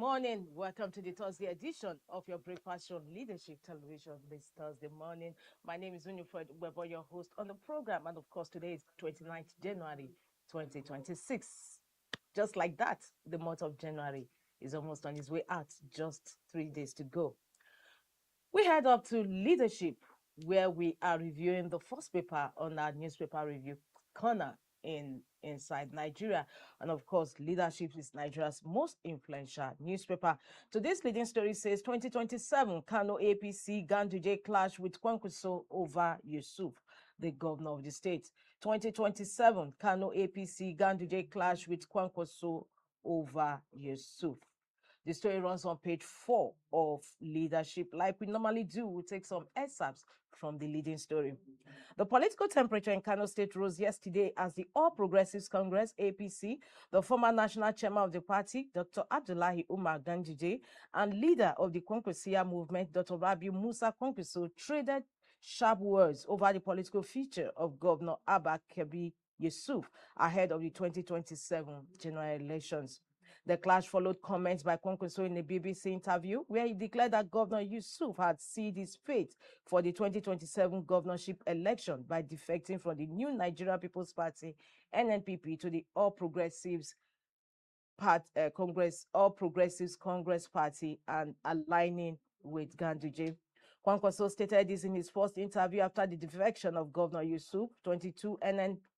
morning. Welcome to the Thursday edition of your Breakfast Show Leadership Television this Thursday morning. My name is Winifred Weber, your host on the program. And of course, today is 29th January 2026. Just like that, the month of January is almost on its way out. Just 3 days to go. We head up to leadership, where we are reviewing the first paper on our newspaper review corner inside Nigeria. And of course, leadership is Nigeria's most influential newspaper. Today's leading story says 2027 Kano APC Ganduje clash with Kwankwaso over Yusuf, the governor of the state. 2027 Kano APC Ganduje clash with Kwankwaso over Yusuf. The story runs on page 4 of leadership. Like we normally do, we'll take some excerpts from the leading story. The political temperature in Kano State rose yesterday as the All Progressives Congress, APC, the former national chairman of the party, Dr. Abdullahi Umar Ganduje, and leader of the Kwankwaso movement, Dr. Rabiu Musa Kwankwaso, traded sharp words over the political future of Governor Abba Kebi Yusuf ahead of the 2027 general elections. The clash followed comments by Kwankwaso in a BBC interview where he declared that Governor Yusuf had sealed his fate for the 2027 governorship election by defecting from the new Nigeria People's Party, NNPP, to the All Progressives Congress Party and aligning with Ganduje. Kwankwaso stated this in his first interview after the defection of Governor Yusuf. 22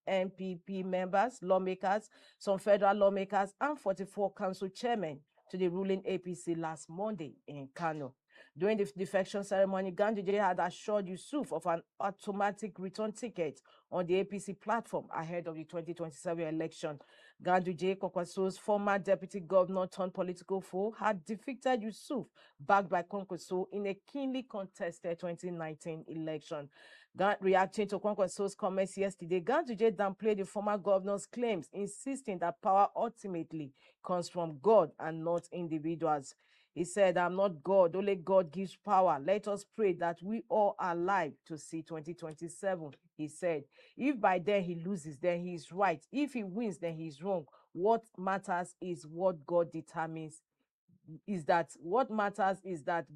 NNPP members, lawmakers, some federal lawmakers, and 44 council chairmen to the ruling APC last Monday in Kano. During the defection ceremony, Ganduje had assured Yusuf of an automatic return ticket on the APC platform ahead of the 2027 election. Ganduje, Kwankwaso's former deputy governor turned political foe, had defeated Yusuf, backed by Kwankwaso, in a keenly contested 2019 election. Reacting to Kwankwaso's comments yesterday, Ganduje downplayed the former governor's claims, insisting that power ultimately comes from God and not individuals. He said, "I'm not God, only God gives power. Let us pray that we all are alive to see 2027. He said, "If by then he loses, then he is right. If he wins, then he is wrong. What matters is what God determines.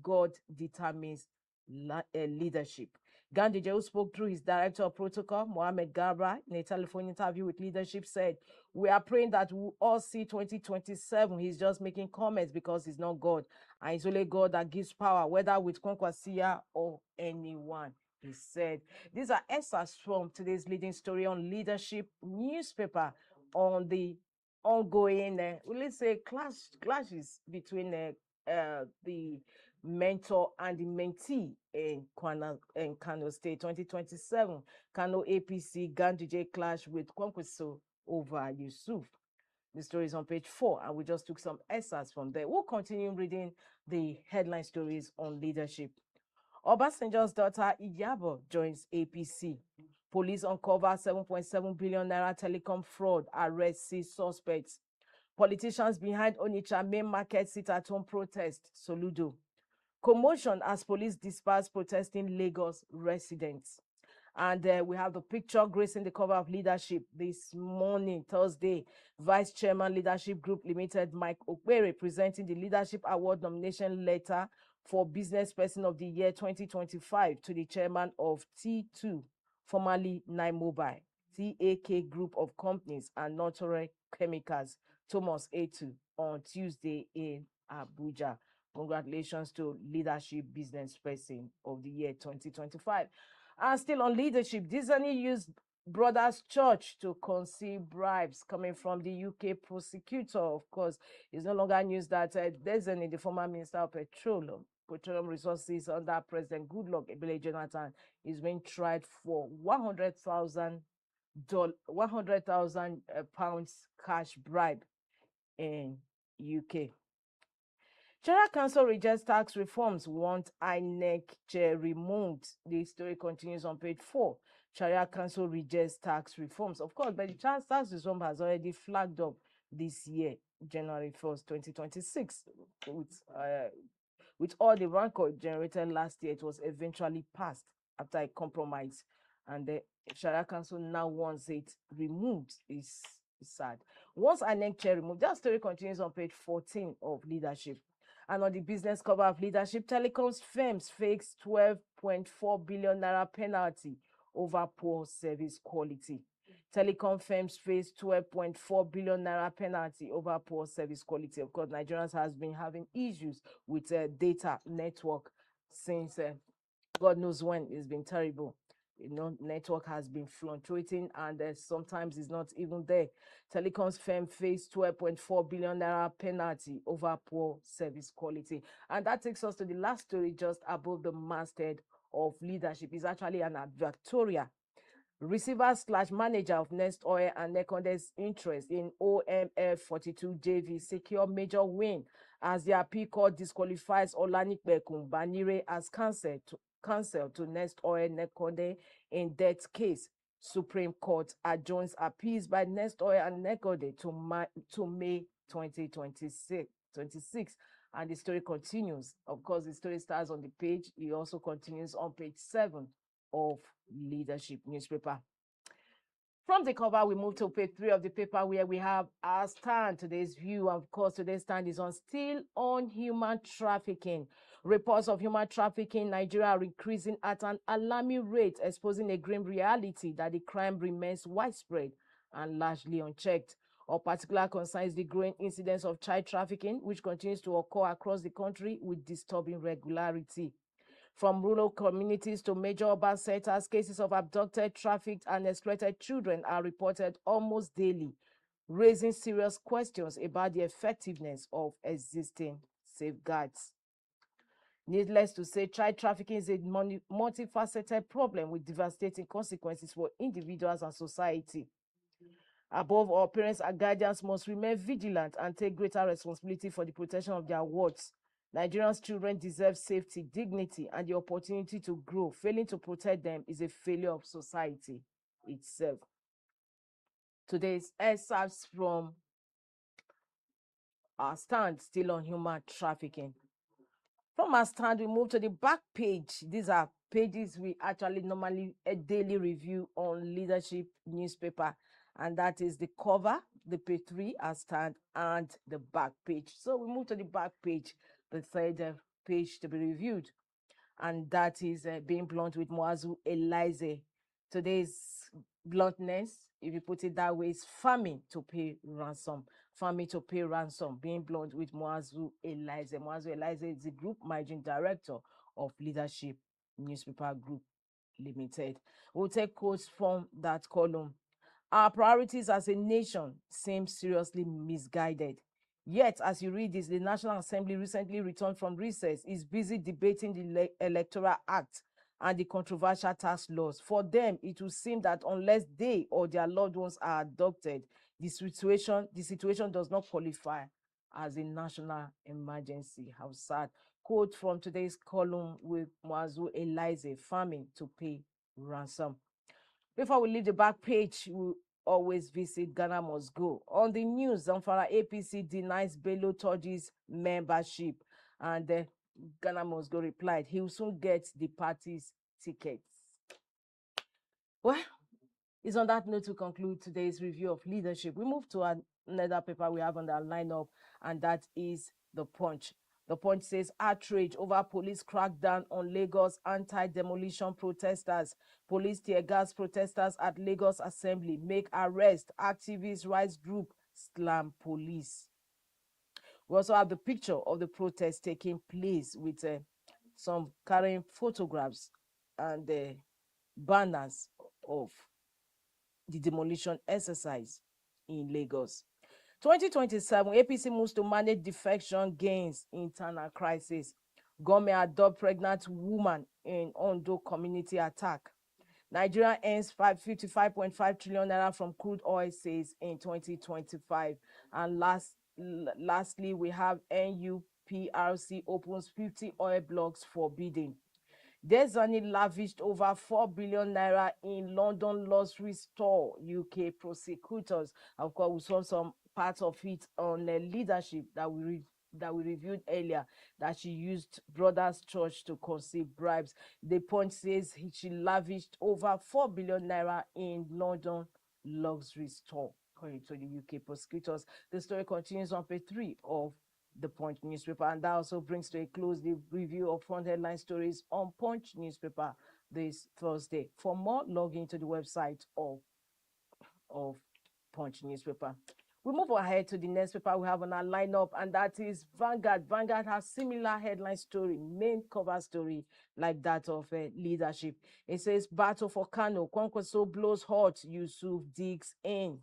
God determines leadership." Ganduje, who spoke through his director of protocol, Mohammed Gabra, in a telephone interview with leadership, said, "We are praying that we all see 2027. He's just making comments because he's not God. And it's only God that gives power, whether with Kwankwaso or anyone," he said. These are excerpts from today's leading story on leadership newspaper on the ongoing, let's say, clashes between the mentor and the mentee in Kano State. 2027 Kano APC Ganduje clash with Kwankwaso over Yusuf. The story is on page 4, and we just took some excerpts from there. We'll continue reading the headline stories on leadership. Obasanjo's daughter Iyabo joins APC. Police uncover 7.7 billion naira telecom fraud, arrest 6 suspects. Politicians behind Onitsha main market sit-at-home protest, Soludo. Commotion as police disperse protesting Lagos residents. And we have the picture gracing the cover of leadership this morning, Thursday. Vice Chairman Leadership Group Limited, Mike Okpere, presenting the Leadership Award nomination letter for Business Person of the Year 2025 to the chairman of T2, formerly Nine Mobile, TAK Group of Companies and Natural Chemicals, Thomas Etu, on Tuesday in Abuja. Congratulations to Leadership Business Person of the Year 2025. And still on leadership, Disney used Brothers Church to conceal bribes coming from the UK prosecutor. Of course, it's no longer news that Disney, the former Minister of Petroleum Resources under President Goodluck Ebele Jonathan, is being tried for 100,000 pounds cash bribe in UK. Sharia Council rejects tax reforms, want INEC chair removed. The story continues on page 4. Sharia Council rejects tax reforms. Of course, but the tax reform has already flagged up this year, January 1st, 2026. With all the rancor generated last year, it was eventually passed after a compromise. And the Sharia Council now wants it removed. It's It's sad. Once INEC chair removed, that story continues on page 14 of Leadership. And on the business cover of Leadership, telecoms firms face 12.4 billion naira penalty over poor service quality. Telecom firms face 12.4 billion naira penalty over poor service quality. Of course, Nigerians has been having issues with data network since God knows when. It's been terrible. Network has been fluctuating and sometimes it's not even there. Telecoms firm face 12.4 billion naira penalty over poor service quality. And that takes us to the last story just above the masthead of Leadership. It's actually an advertorial. Receiver/manager of Nest Oil and Nekonde's interest in OMF 42 JV secure major win as the appeal court disqualifies Olanipekun Banire as counsel to Nest Oil Nekonde in death case. Supreme Court adjourns appeals by Nest Oil and Nekonde to May 2026. And the story continues. Of course, the story starts on the page. It also continues on page 7 of Leadership newspaper. From the cover, we move to page 3 of the paper where we have our stand. Today's view, of course, today's stand is on still on human trafficking. Reports of human trafficking in Nigeria are increasing at an alarming rate, exposing a grim reality that the crime remains widespread and largely unchecked. Of particular concern is the growing incidence of child trafficking, which continues to occur across the country with disturbing regularity. From rural communities to major urban centers, cases of abducted, trafficked, and exploited children are reported almost daily, raising serious questions about the effectiveness of existing safeguards. Needless to say, child trafficking is a multifaceted problem with devastating consequences for individuals and society. Above all, parents and guardians must remain vigilant and take greater responsibility for the protection of their wards. Nigerians' children deserve safety, dignity, and the opportunity to grow. Failing to protect them is a failure of society itself. Today's excerpts from our stand still on human trafficking. From our stand, we move to the back page. These are pages we actually normally a daily review on Leadership newspaper, and that is the cover, the page 3, our stand, and the back page. So we move to the back page, the third page to be reviewed, and that is being blunt with Muazu Elize. Today's bluntness, if you put it that way, is farming to pay ransom. Farming to pay ransom, being blunt with Muazu Elize. Muazu Elize is the group managing director of Leadership Newspaper Group Limited. We'll take quotes from that column. Our priorities as a nation seem seriously misguided. Yet, as you read this, the National Assembly recently returned from recess, is busy debating the Electoral Act and the controversial tax laws. For them, it will seem that unless they or their loved ones are adopted, the situation does not qualify as a national emergency. How sad. Quote from today's column with Muazu Elize, farming to pay ransom. Before we leave the back page, we always visit Ghana Must Go. On the news, Zamfara APC denies Bello Turji's membership, and Ghana Must Go replied he will soon get the party's tickets. Well, it's on that note to conclude today's review of Leadership. We move to another paper we have on our lineup, and that is The Punch. The Punch says outrage over police crackdown on Lagos anti-demolition protesters. Police tear gas protesters at Lagos Assembly. Make arrest. Activist rights group slam police. We also have the picture of the protest taking place with some carrying photographs and banners of the demolition exercise in Lagos. 2027, APC moves to manage defection gains, internal crisis. Government adopt pregnant woman in Ondo community attack. Nigeria earns 55.5 trillion naira from crude oil sales in 2025. And lastly, we have NUPRC opens 50 oil blocks for bidding. Desani lavished over 4 billion naira in London luxury store, UK prosecutors. Of course, we saw some parts of it on Leadership that we reviewed earlier, that she used Brothers Church to conceive bribes. The Punch says she lavished over 4 billion naira in London luxury store. according to the UK prosecutors. The story continues on page 3 of the Punch newspaper, and that also brings to a close the review of front headline stories on Punch newspaper this Thursday. For more, log into the website of Punch newspaper. We move ahead to the next paper we have on our lineup, and that is Vanguard. Vanguard has similar headline story, main cover story like that of leadership. It says, battle for Kano, Kwankwaso blows hot, Yusuf digs in.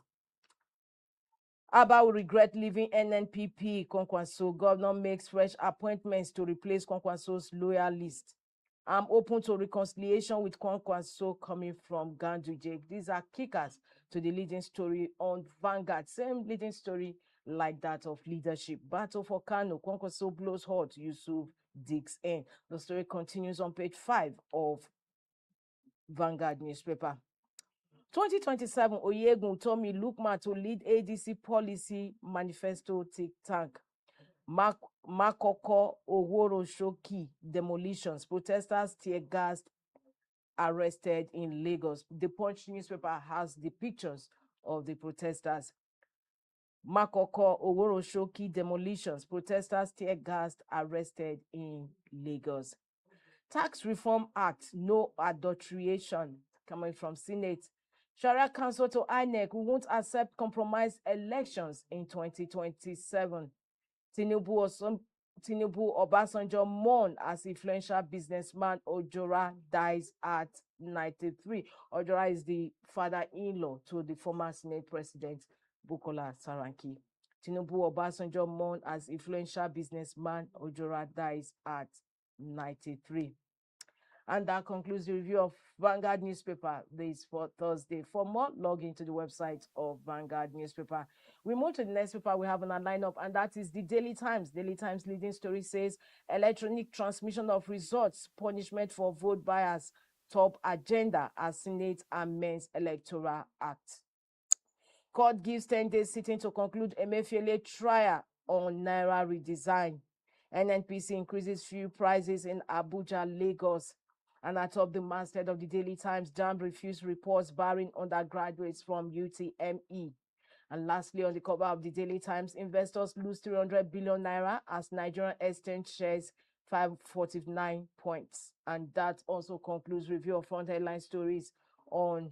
Abba will regret leaving NNPP. Kwankwaso, governor makes fresh appointments to replace Kwankwaso's loyalist. I'm open to reconciliation with Kwankwaso coming from Ganduje. These are kickers to the leading story on Vanguard. Same leading story like that of leadership. Battle for Kano, Kwankwaso blows hot, Yusuf digs in. The story continues on page 5 of Vanguard newspaper. 2027, Oyegun Tomi Lukman to lead ADC policy manifesto think tank. Makoko Oworo Shoki demolitions. Protesters tear gassed, arrested in Lagos. The Punch newspaper has the pictures of the protesters. Makoko Oworo Shoki demolitions. Protesters tear gassed, arrested in Lagos. Tax Reform Act, no adulteration, coming from Senate. Sharia Council to INEC, we won't accept compromised elections in 2027. Tinubu Obasanjo mourn as influential businessman Ojora dies at 93. Ojora is the father-in-law to the former Senate President Bukola Saraki. Tinubu Obasanjo mourn as influential businessman Ojora dies at 93. And that concludes the review of Vanguard newspaper this for Thursday. For more, log into the website of Vanguard newspaper. We move to the next paper we have on our lineup, and that is the Daily Times. Daily Times leading story says, electronic transmission of results, punishment for vote buyers, top agenda as Senate amends Electoral Act. Court gives 10 days sitting to conclude Emefiele trial on Naira redesign. NNPC increases fuel prices in Abuja, Lagos. And atop the masthead of the Daily Times, JAMB refused reports barring undergraduates from UTME. And lastly, on the cover of the Daily Times, investors lose 300 billion naira as Nigerian exchange shares 549 points. And that also concludes review of front headline stories on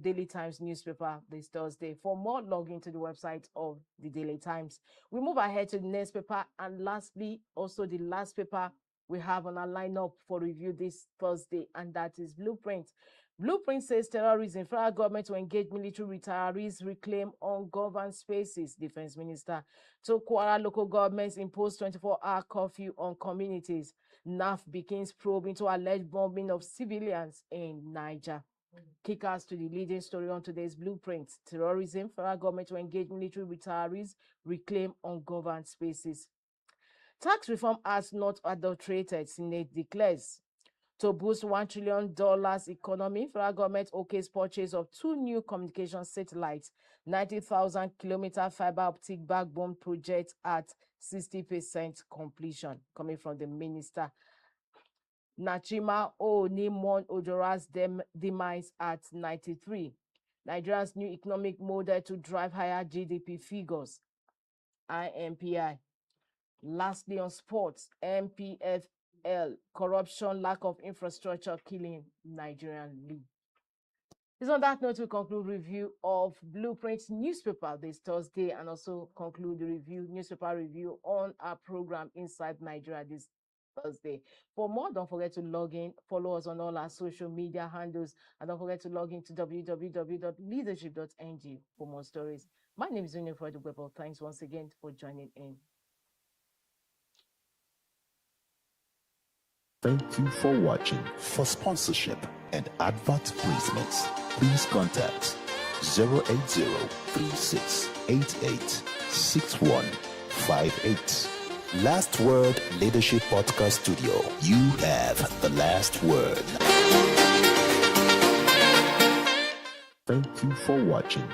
Daily Times newspaper this Thursday. For more, log into the website of the Daily Times. We move ahead to the next paper, and lastly, also the last paper we have on our lineup for review this Thursday, and that is Blueprint. Blueprint says terrorism, federal government to engage military retirees, reclaim ungoverned spaces. Defense Minister. So Kwara local governments impose 24-hour curfew on communities. NAF begins probe into alleged bombing of civilians in Niger. Kickers to the leading story on today's Blueprint. Terrorism, federal government to engage military retirees, reclaim ungoverned spaces. Tax reform as not adulterated, Senate declares. To boost $1 trillion economy, federal government okays purchase of 2 new communication satellites, 90,000 kilometer fiber optic backbone project at 60% completion, coming from the minister. Nachima Onimon Ojora's demise at 93. Nigeria's new economic model to drive higher GDP figures, IMPI. Lastly, on sports, MPFL, corruption, lack of infrastructure, killing Nigerian league. It's on that note we conclude review of Blueprint newspaper this Thursday, and also conclude the newspaper review on our program Inside Nigeria this Thursday. For more, don't forget to log in, follow us on all our social media handles, and don't forget to log in to www.leadership.ng for more stories. My name is Yusuf. Thanks once again for joining in. Thank you for watching. For sponsorship and advert placements, please contact 080-3688-6158. Last Word Leadership Podcast Studio. You have the last word. Thank you for watching.